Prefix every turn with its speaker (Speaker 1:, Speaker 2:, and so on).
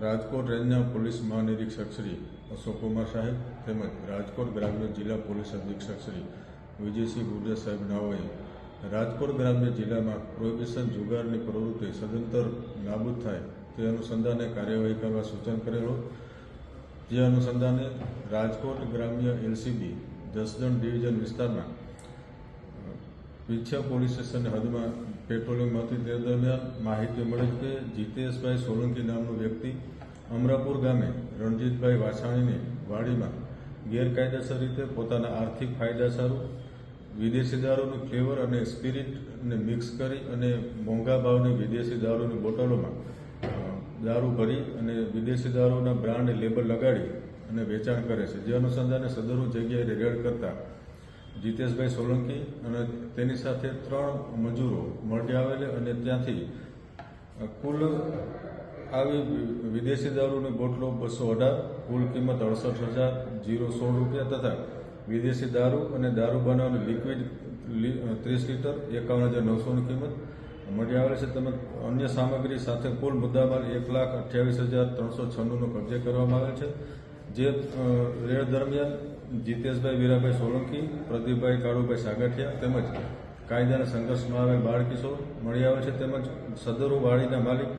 Speaker 1: રાજકોટ રેન્જના પોલીસ મહાનિરીક્ષક શ્રી અશોક કુમાર સાહેબ તેમજ રાજકોટ ગ્રામ્ય જિલ્લા પોલીસ અધિક્ષક શ્રી વિજયસિંહ ગુર્જર સાહેબ નાઓએ રાજકોટ ગ્રામ્ય જિલ્લામાં પ્રોહિબિશન જુગારની પ્રવૃત્તિ સદંતર નાબૂદ થાય તે અનુસંધાને કાર્યવાહી કરવા સૂચન કરેલો, જે અનુસંધાને રાજકોટ ગ્રામ્ય એલસીબી જસદણ ડિવિઝન વિસ્તારમાં વિછા પોલીસ સ્ટેશનની હદમાં પેટ્રોલિંગમાં હતી. તે દરમિયાન માહિતી મળી કે જીતેશભાઈ સોલંકી નામનો વ્યક્તિ અમરાપુર ગામે રણજીતભાઈ વાછાણીની વાડીમાં ગેરકાયદેસર રીતે પોતાના આર્થિક ફાયદા સારું વિદેશી દારૂનું ફ્લેવર અને સ્પિરિટને મિક્સ કરી અને મોંઘા ભાવની વિદેશી દારૂની બોટલોમાં દારૂ ભરી અને વિદેશી દારૂના બ્રાન્ડ લેબલ લગાડી અને વેચાણ કરે છે. જે અનુસંધાને સદરુ જગ્યાએ રેડ કરતા જીતેશભાઈ સોલંકી અને તેની સાથે 3 મજૂરો મળી આવેલા અને ત્યાંથી કુલ આવી વિદેશી દારૂની બોટલો 218, કુલ કિંમત 68,016 રૂપિયા તથા વિદેશી દારૂ અને દારૂ બનાવવાની લિક્વિડ 30 લીટર 51,900ની કિંમત મળી આવેલ છે. તેમજ અન્ય સામગ્રી સાથે કુલ મુદ્દામાલ 1,28,396નો કબજે કરવામાં આવેલ છે. જે રેડ દરમિયાન જીતેશભાઈ વીરાભાઈ સોલંકી, પ્રદીપભાઈ કાળુભાઈ સાગઠિયા તેમજ કાયદાના સંઘર્ષમાં આવેલ બાળ કિશોર મળી આવે છે. તેમજ સદરુ વાડીના માલિક